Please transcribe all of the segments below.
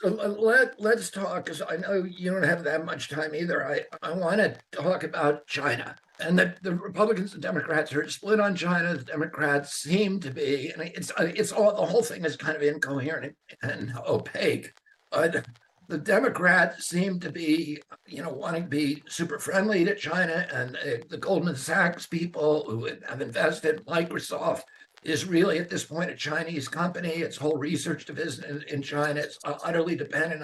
Let's talk, because I know you don't have that much time either. I want to talk about China. And the Republicans and Democrats are split on China. The Democrats seem to be, and it's all the whole thing is kind of incoherent and opaque. But the Democrats seem to be, wanting to be super friendly to China, and the Goldman Sachs people who have invested in Microsoft is really at this point a Chinese company. Its whole research division in China is utterly dependent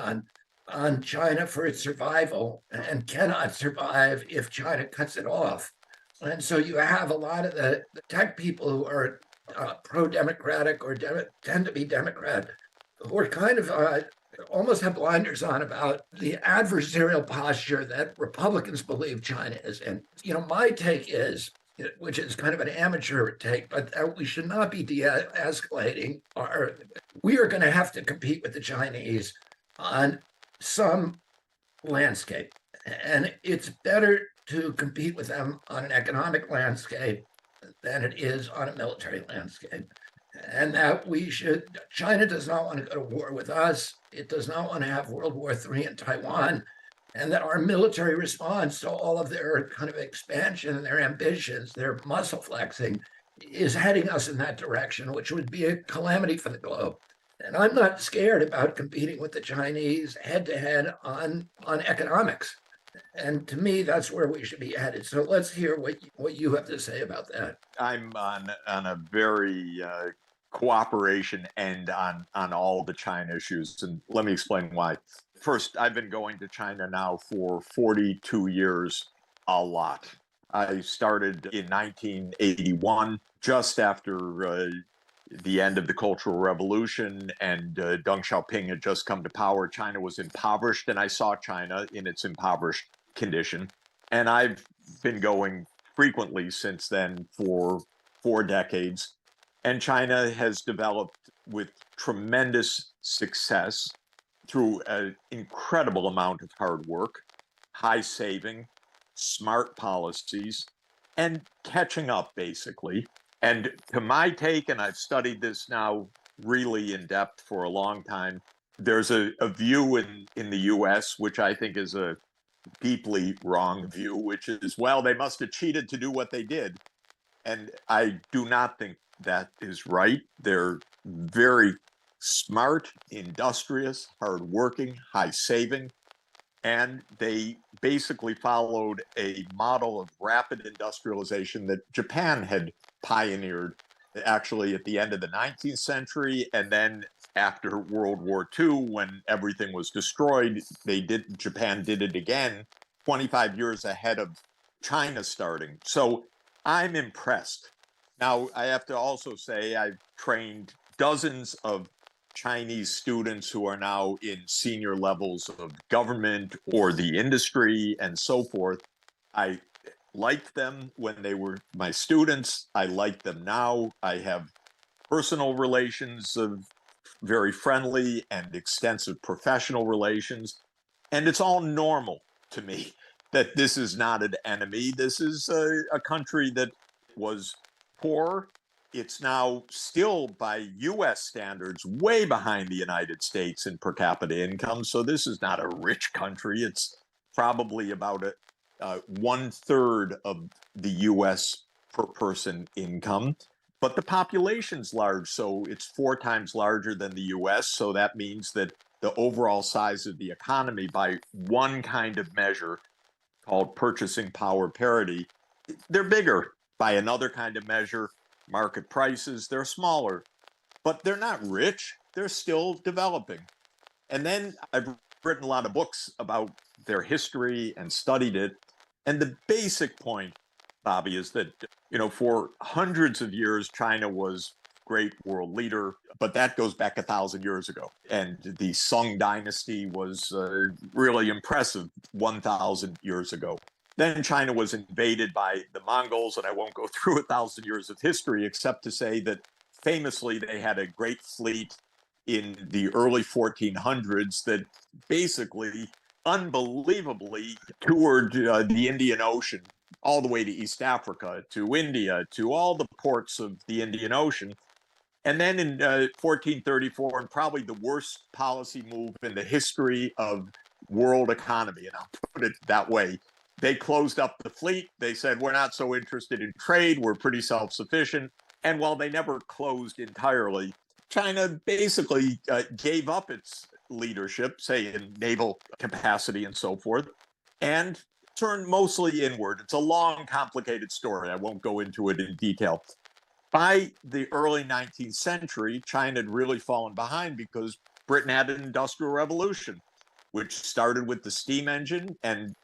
on China for its survival and cannot survive if China cuts it off. And so you have a lot of the tech people who are pro-democratic or tend to be Democrat, who are kind of almost have blinders on about the adversarial posture that Republicans believe China is in. My take is, which is kind of an amateur take, but we should not be de-escalating. We are going to have to compete with the Chinese on some landscape. And it's better to compete with them on an economic landscape than it is on a military landscape. And that China does not want to go to war with us. It does not want to have World War III in Taiwan. And that our military response to all of their kind of expansion and their ambitions, their muscle flexing, is heading us in that direction, which would be a calamity for the globe. And I'm not scared about competing with the Chinese head to head on economics. And to me, that's where we should be headed. So let's hear what you have to say about that. I'm on a very cooperation end on all the China issues, and let me explain why. First, I've been going to China now for 42 years, a lot. I started in 1981, just after the end of the Cultural Revolution, and Deng Xiaoping had just come to power. China was impoverished, and I saw China in its impoverished condition. And I've been going frequently since then for 4 decades. And China has developed with tremendous success through an incredible amount of hard work, high saving, smart policies, and catching up, basically. And to my take, and I've studied this now really in depth for a long time, there's a view in the US, which I think is a deeply wrong view, which is, well, they must have cheated to do what they did. And I do not think that is right. They're very smart, industrious, hardworking, high saving, and they basically followed a model of rapid industrialization that Japan had pioneered actually at the end of the 19th century, and then after World War II, when everything was destroyed, Japan did it again 25 years ahead of China starting. So I'm impressed. Now, I have to also say I've trained dozens of Chinese students who are now in senior levels of government or the industry and so forth. I liked them when they were my students. I like them now. I have personal relations of very friendly and extensive professional relations. And it's all normal to me that this is not an enemy. This is a country that was poor. It's now still, by US standards, way behind the United States in per capita income. So this is not a rich country. It's probably about 1/3 of the US per person income. But the population's large, so it's 4 times larger than the US. So that means that the overall size of the economy, by one kind of measure called purchasing power parity, they're bigger. By another kind of measure, market prices, they're smaller. But they're not rich. They're still developing. And then I've written a lot of books about their history and studied it. And the basic point, Bobby, is that, for hundreds of years, China was great world leader, but that goes back 1,000 years ago. And the Sung dynasty was really impressive 1,000 years ago. Then China was invaded by the Mongols, and I won't go through 1,000 years of history except to say that famously they had a great fleet in the early 1400s that basically unbelievably toured the Indian Ocean all the way to East Africa, to India, to all the ports of the Indian Ocean. And then in 1434, and probably the worst policy move in the history of world economy, and I'll put it that way, they closed up the fleet. They said, we're not so interested in trade. We're pretty self-sufficient. And while they never closed entirely, China basically gave up its leadership, say in naval capacity and so forth, and turned mostly inward. It's a long, complicated story. I won't go into it in detail. By the early 19th century, China had really fallen behind because Britain had an industrial revolution, which started with the steam engine, and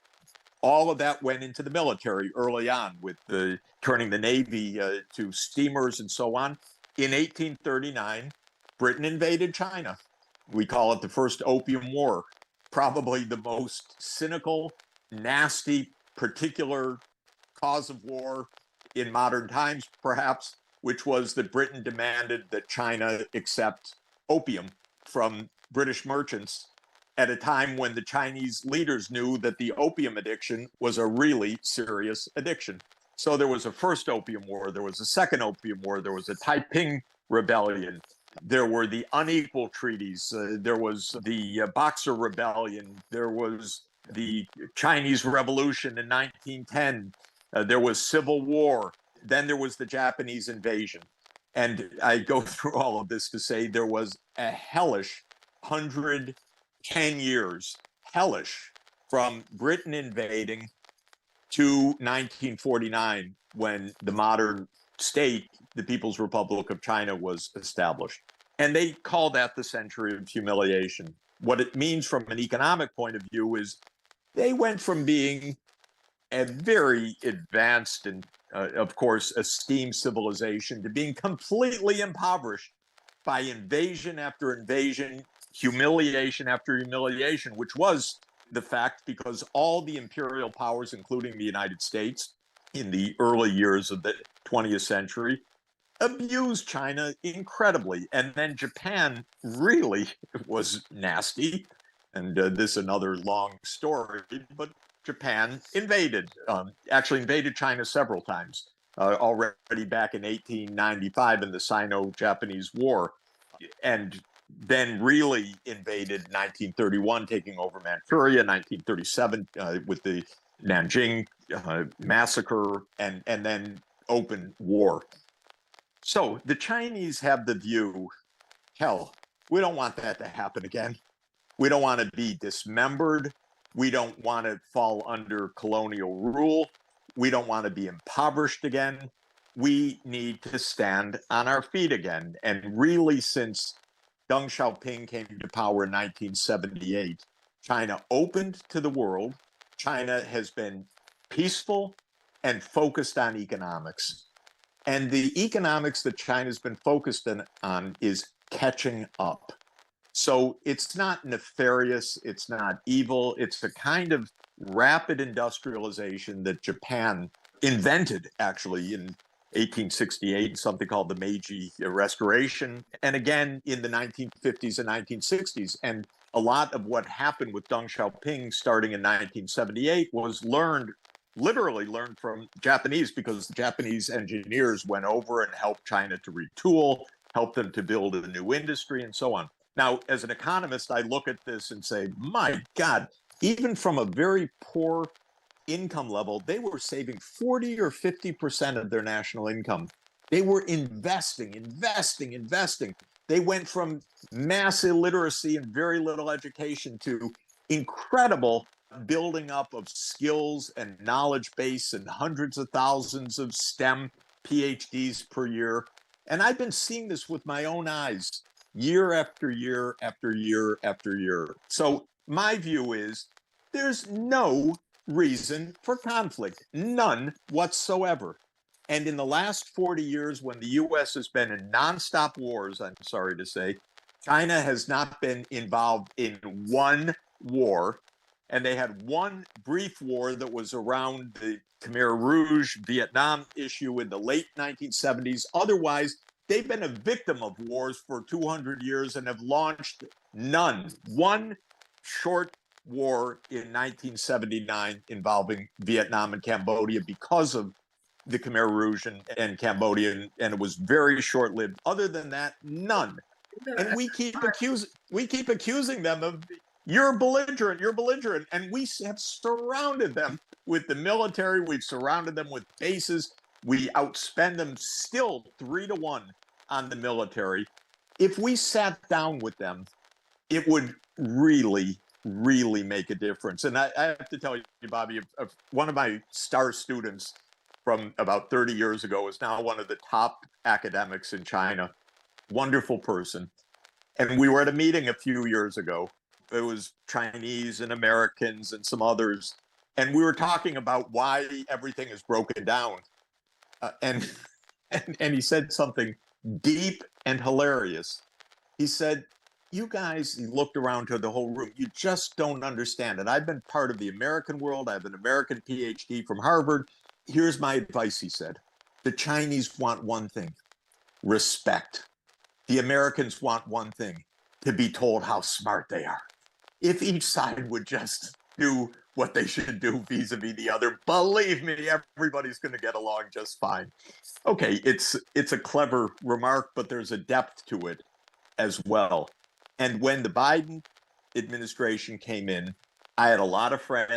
all of that went into the military early on with the turning the Navy to steamers and so on. In 1839, Britain invaded China. We call it the First Opium War, probably the most cynical, nasty, particular cause of war in modern times, perhaps, which was that Britain demanded that China accept opium from British merchants at a time when the Chinese leaders knew that the opium addiction was a really serious addiction. So there was a first opium war, there was a second opium war, there was a Taiping rebellion, there were the unequal treaties, there was the Boxer Rebellion, there was the Chinese Revolution in 1910, there was civil war. Then there was the Japanese invasion. And I go through all of this to say there was a hellish 110 years, hellish, from Britain invading to 1949, when the modern state, the People's Republic of China, was established. And they call that the century of humiliation. What it means from an economic point of view is they went from being a very advanced and, of course, esteemed civilization to being completely impoverished by invasion after invasion, humiliation after humiliation, which was the fact because all the imperial powers, including the United States, in the early years of the 20th century, abused China incredibly. And then Japan really was nasty. And this is another long story, but Japan actually invaded China several times, already back in 1895 in the Sino-Japanese War, and then really invaded 1931, taking over Manchuria, 1937 with the Nanjing massacre, and then open war. So the Chinese have the view, hell, we don't want that to happen again. We don't want to be dismembered. We don't want to fall under colonial rule. We don't want to be impoverished again. We need to stand on our feet again. And really, since Deng Xiaoping came to power in 1978, China opened to the world. China has been peaceful and focused on economics. And the economics that China's been focused on is catching up. So it's not nefarious, it's not evil, it's a kind of rapid industrialization that Japan invented actually in 1868, something called the Meiji Restoration, and again in the 1950s and 1960s. And a lot of what happened with Deng Xiaoping starting in 1978 was literally learned from Japanese, because the Japanese engineers went over and helped China to retool, helped them to build a new industry, and so on. Now, as an economist, I look at this and say, my God, even from a very poor income level, they were saving 40 or 50% of their national income. They were investing. They went from mass illiteracy and very little education to incredible building up of skills and knowledge base and hundreds of thousands of STEM PhDs per year. And I've been seeing this with my own eyes year after year after year after year. So my view is there's no reason for conflict, none whatsoever. And in the last 40 years, when the US has been in nonstop wars, I'm sorry to say, China has not been involved in one war. And they had one brief war that was around the Khmer Rouge Vietnam issue in the late 1970s. Otherwise, they've been a victim of wars for 200 years and have launched none. One short war in 1979 involving Vietnam and Cambodia because of the Khmer Rouge and Cambodia, and it was very short-lived. Other than that, none. And we keep accusing them of you're belligerent, and we have surrounded them with the military. We've surrounded them with bases. We outspend them still 3-1 on the military. If we sat down with them, it would really, really make a difference. And I have to tell you, Bobby, one of my star students from about 30 years ago is now one of the top academics in China. Wonderful person. And we were at a meeting a few years ago. It was Chinese and Americans and some others. And we were talking about why everything is broken down. And he said something deep and hilarious. He said, you guys, he looked around to the whole room, you just don't understand it. I've been part of the American world. I have an American PhD from Harvard. Here's my advice, he said. The Chinese want one thing, respect. The Americans want one thing, to be told how smart they are. If each side would just do what they should do vis-a-vis the other, believe me, everybody's going to get along just fine. Okay, it's a clever remark, but there's a depth to it as well. And when the Biden administration came in, I had a lot of friends